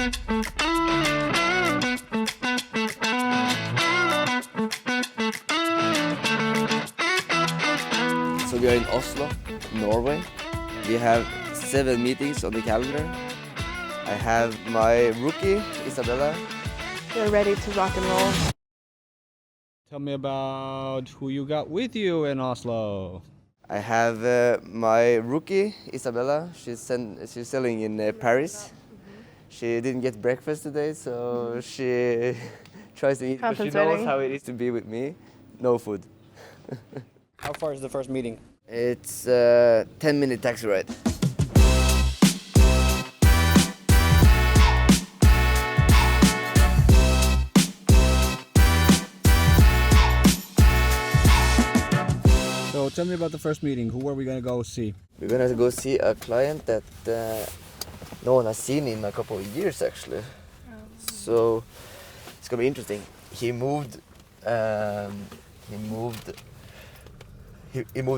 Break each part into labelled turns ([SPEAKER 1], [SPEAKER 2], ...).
[SPEAKER 1] So we are in Oslo, Norway. We have 7 meetings on the calendar. I have my rookie, Isabella.
[SPEAKER 2] We're ready to rock and roll.
[SPEAKER 3] Tell me about who you got with you in Oslo.
[SPEAKER 1] I have my rookie, Isabella. She's selling in Paris. She didn't get breakfast today, so she tries to eat, but she knows how it is to be with me. No food.
[SPEAKER 3] How far is the first meeting?
[SPEAKER 1] It's a 10-minute taxi ride.
[SPEAKER 3] So tell me about the first meeting. Who are we going to go see?
[SPEAKER 1] We're gonna go see a client that no one has seen in a couple of years, actually. So it's gonna be interesting. He moved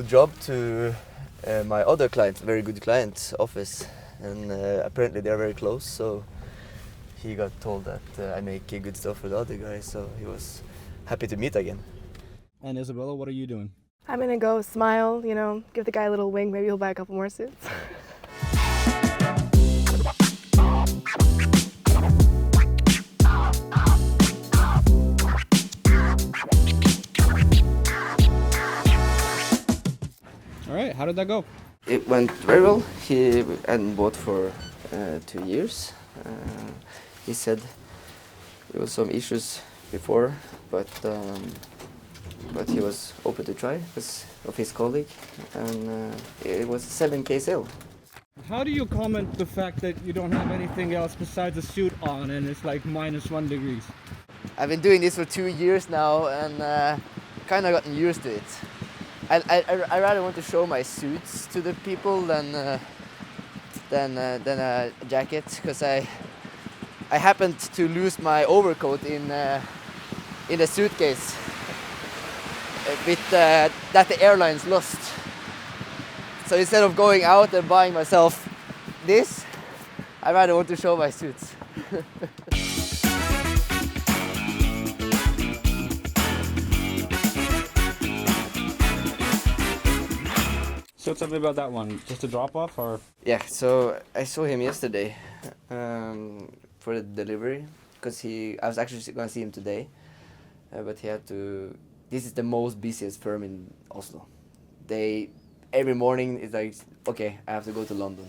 [SPEAKER 1] job to my other client, very good client, office, and apparently they're very close. So he got told that I make good stuff with the other guys, so he was happy to meet again.
[SPEAKER 3] And Isabella, what are you doing?
[SPEAKER 2] I'm gonna go smile, give the guy a little wink. Maybe he'll buy a couple more suits.
[SPEAKER 3] All right, how did that go?
[SPEAKER 1] It went very well. He hadn't bought for 2 years. He said there was some issues before, but he was open to try because of his colleague, and it was a 7K sale.
[SPEAKER 3] How do you comment the fact that you don't have anything else besides a suit on and it's like -1 degrees?
[SPEAKER 1] I've been doing this for 2 years now, and kind of gotten used to it. I rather want to show my suits to the people than a jacket, because I happened to lose my overcoat in a suitcase that the airlines lost. So instead of going out and buying myself this, I rather want to show my suits.
[SPEAKER 3] So tell me about that one. Just a drop off or?
[SPEAKER 1] Yeah, so I saw him yesterday for the delivery, because I was actually going to see him today, but he had to. This is the most busiest firm in Oslo. Every morning it's like, okay, I have to go to London,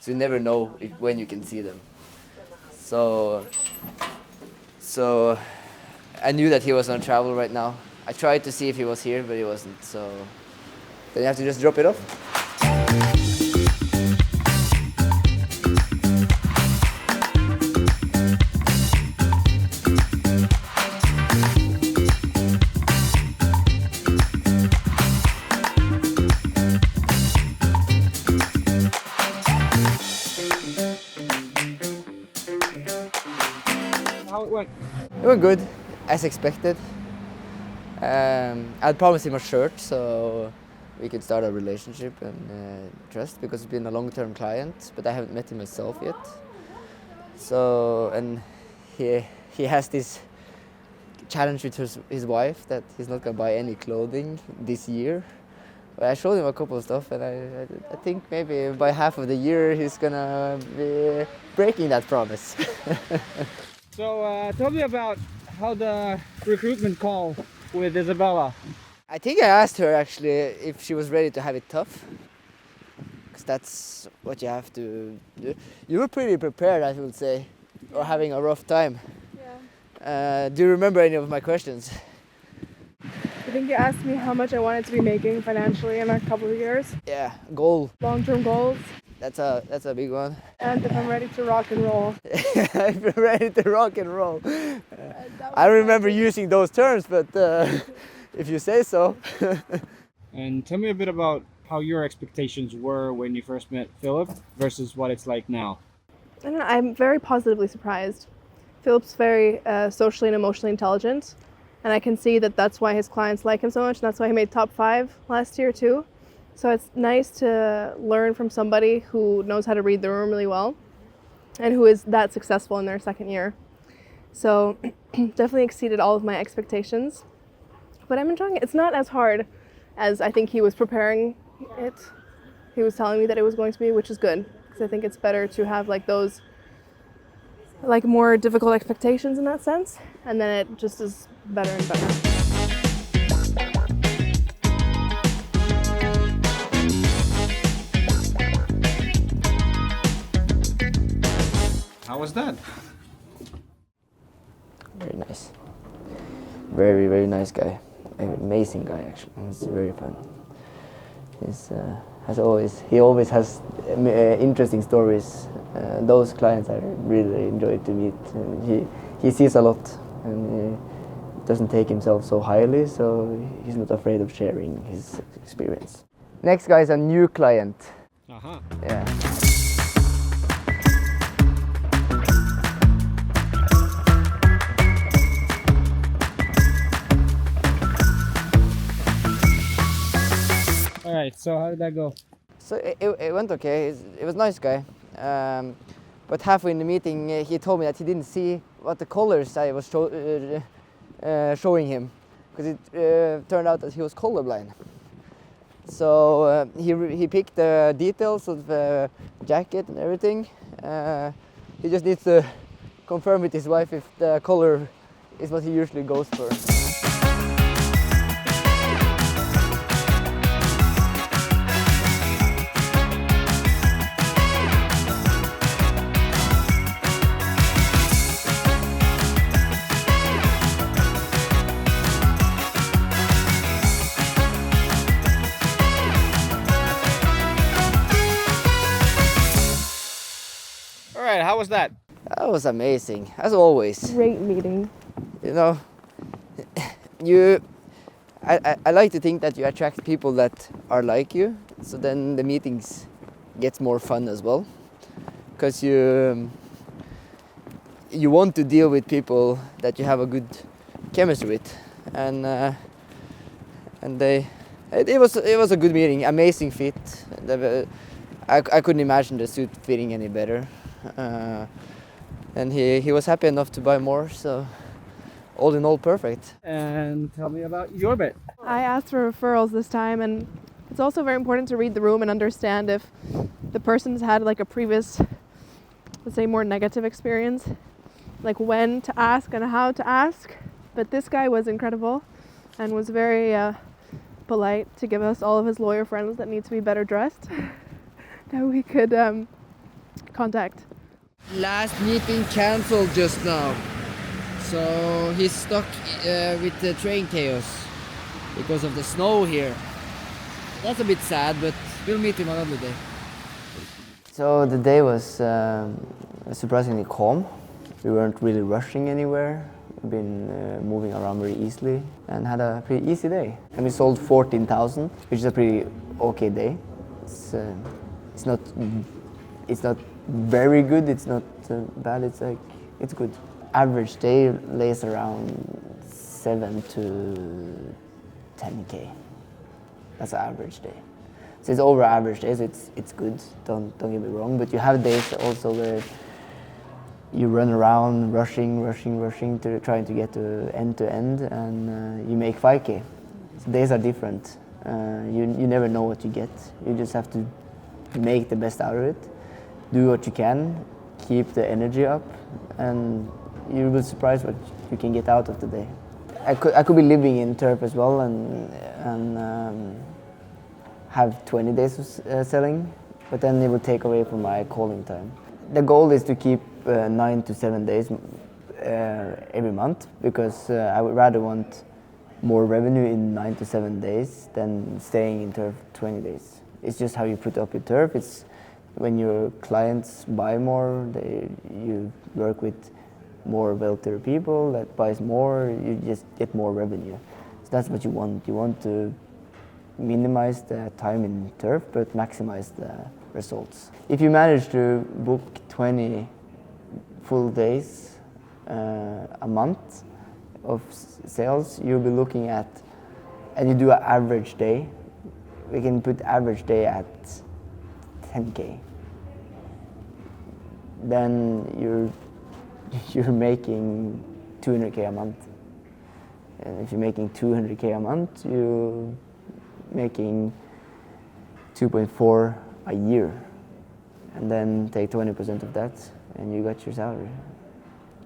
[SPEAKER 1] so you never know when you can see them. So I knew that he was on travel right now. I tried to see if he was here, but he wasn't. So then you have to just drop it off.
[SPEAKER 3] How it went?
[SPEAKER 1] It went good, as expected. I'd promised him a shirt, so we could start a relationship and trust, because he's been a long-term client, but I haven't met him myself yet. So, and he has this challenge with his wife that he's not gonna buy any clothing this year. But I showed him a couple of stuff, and I think maybe by half of the year he's gonna be breaking that promise.
[SPEAKER 3] So tell me about how the recruitment call with Isabella.
[SPEAKER 1] I think I asked her actually if she was ready to have it tough, because that's what you have to do. You were pretty prepared, I would say, or having a rough time.
[SPEAKER 2] Yeah.
[SPEAKER 1] Do you remember any of my questions?
[SPEAKER 2] I think you asked me how much I wanted to be making financially in a couple of years.
[SPEAKER 1] Yeah, goal.
[SPEAKER 2] Long-term goals.
[SPEAKER 1] That's a big one.
[SPEAKER 2] And if I'm ready to rock and roll.
[SPEAKER 1] If you're ready to rock and roll. I don't remember using those terms, but if you say so.
[SPEAKER 3] And tell me a bit about how your expectations were when you first met Philip versus what it's like now.
[SPEAKER 2] I don't know, I'm very positively surprised. Philip's very socially and emotionally intelligent, and I can see that that's why his clients like him so much, and that's why he made top 5 last year too. So it's nice to learn from somebody who knows how to read the room really well. and who is that successful in their second year. So definitely exceeded all of my expectations, but I'm enjoying it. It's not as hard as I think he was preparing it. He was telling me that it was going to be, which is good, because I think it's better to have like those like more difficult expectations in that sense, and then it just is better and better.
[SPEAKER 3] How was that?
[SPEAKER 1] Very nice. Very, very nice guy. Amazing guy, actually. It's very fun. He always has interesting stories. Those clients I really enjoy to meet. He sees a lot, and he doesn't take himself so highly, so he's not afraid of sharing his experience. Next guy is a new client.
[SPEAKER 3] Uh-huh.
[SPEAKER 1] Yeah.
[SPEAKER 3] All right, so how did that go?
[SPEAKER 1] So it went okay. It was a nice guy. But halfway in the meeting, he told me that he didn't see what the colors I was showing him, because it turned out that he was colorblind. So he picked the details of the jacket and everything. He just needs to confirm with his wife if the color is what he usually goes for.
[SPEAKER 3] All right, how was that?
[SPEAKER 1] That was amazing, as always.
[SPEAKER 2] Great meeting.
[SPEAKER 1] You know, I like to think that you attract people that are like you, so then the meetings gets more fun as well, because you want to deal with people that you have a good chemistry with, and it was a good meeting, amazing fit. I couldn't imagine the suit fitting any better, and he was happy enough to buy more, so all in all, perfect.
[SPEAKER 3] And tell me about your bit.
[SPEAKER 2] I asked for referrals this time, and it's also very important to read the room and understand if the person's had like a previous, let's say, more negative experience, like when to ask and how to ask. But this guy was incredible and was very polite to give us all of his lawyer friends that need to be better dressed that we could contact.
[SPEAKER 1] Last meeting cancelled just now, so he's stuck with the train chaos because of the snow here. That's a bit sad, but we'll meet him another day. So the day was surprisingly calm. We weren't really rushing anywhere. We've been moving around very easily and had a pretty easy day. And we sold 14,000, which is a pretty okay day. It's not very good. It's not bad. It's good. Average day lays around 7 to 10K. That's an average day. So it's over average days. It's good. Don't get me wrong. But you have days also where you run around rushing to trying to get to end, and you make 5K. So days are different. You never know what you get. You just have to make the best out of it. Do what you can. Keep the energy up, and you will be surprised what you can get out of the day. I could be living in turf as well and have 20 days of selling, but then it will take away from my calling time. The goal is to keep 9 to 7 days every month, because I would rather want more revenue in 9 to 7 days than staying in turf 20 days. It's just how you put up your turf. It's when your clients buy more, you work with more wealthier people that buys more, you just get more revenue. So that's what you want. You want to minimize the time in turf but maximize the results. If you manage to book 20 full days a month of sales, you'll be looking at, and you do an average day, we can put average day at 10K. then you're making 200K a month. And if you're making 200K a month, you're making 2.4 a year. And then take 20% of that, and you got your salary.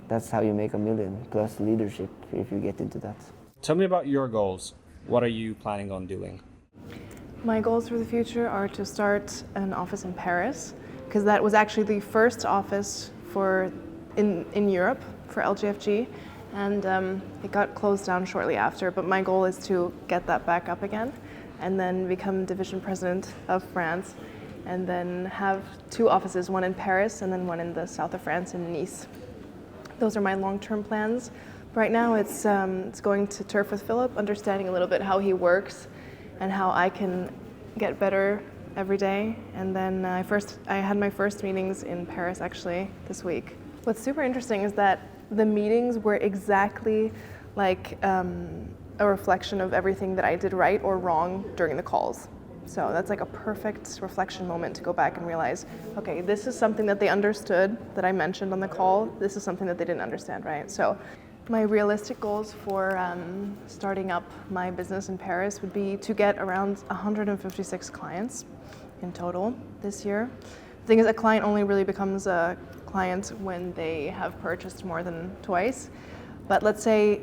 [SPEAKER 1] That's how you make $1 million, plus leadership if you get into that.
[SPEAKER 3] Tell me about your goals. What are you planning on doing?
[SPEAKER 2] My goals for the future are to start an office in Paris, because that was actually the first office in Europe for LGFG, and it got closed down shortly after. But my goal is to get that back up again, and then become division president of France, and then have 2 offices, one in Paris and then one in the south of France in Nice. Those are my long-term plans. Right now it's going to turf with Philip, understanding a little bit how he works and how I can get better every day. And then I had my first meetings in Paris actually this week. What's super interesting is that the meetings were exactly like a reflection of everything that I did right or wrong during the calls. So that's like a perfect reflection moment to go back and realize, okay, this is something that they understood that I mentioned on the call. This is something that they didn't understand, right? So my realistic goals for starting up my business in Paris would be to get around 156 clients in total this year. The thing is, a client only really becomes a client when they have purchased more than twice. But let's say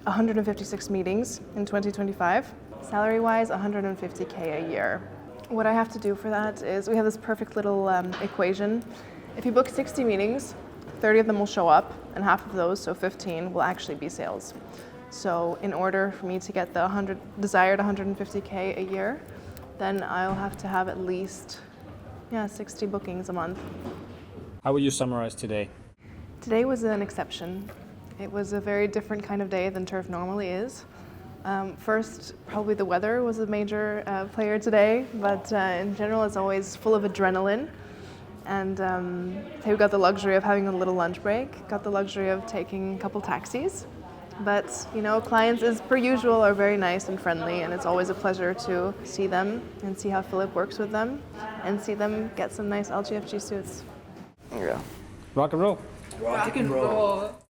[SPEAKER 2] 156 meetings in 2025. Salary-wise, 150K a year. What I have to do for that is, we have this perfect little equation. If you book 60 meetings, 30 of them will show up, and half of those, so 15, will actually be sales. So in order for me to get the desired 150K a year, then I'll have to have at least 60 bookings a month.
[SPEAKER 3] How would you summarize today?
[SPEAKER 2] Today was an exception. It was a very different kind of day than turf normally is. First, probably the weather was a major player today, but in general it's always full of adrenaline. And we got the luxury of having a little lunch break, got the luxury of taking a couple taxis. But, clients, as per usual, are very nice and friendly, and it's always a pleasure to see them and see how Philip works with them and see them get some nice LGFG suits.
[SPEAKER 1] Yeah.
[SPEAKER 3] Rock and roll.
[SPEAKER 1] Rock and roll.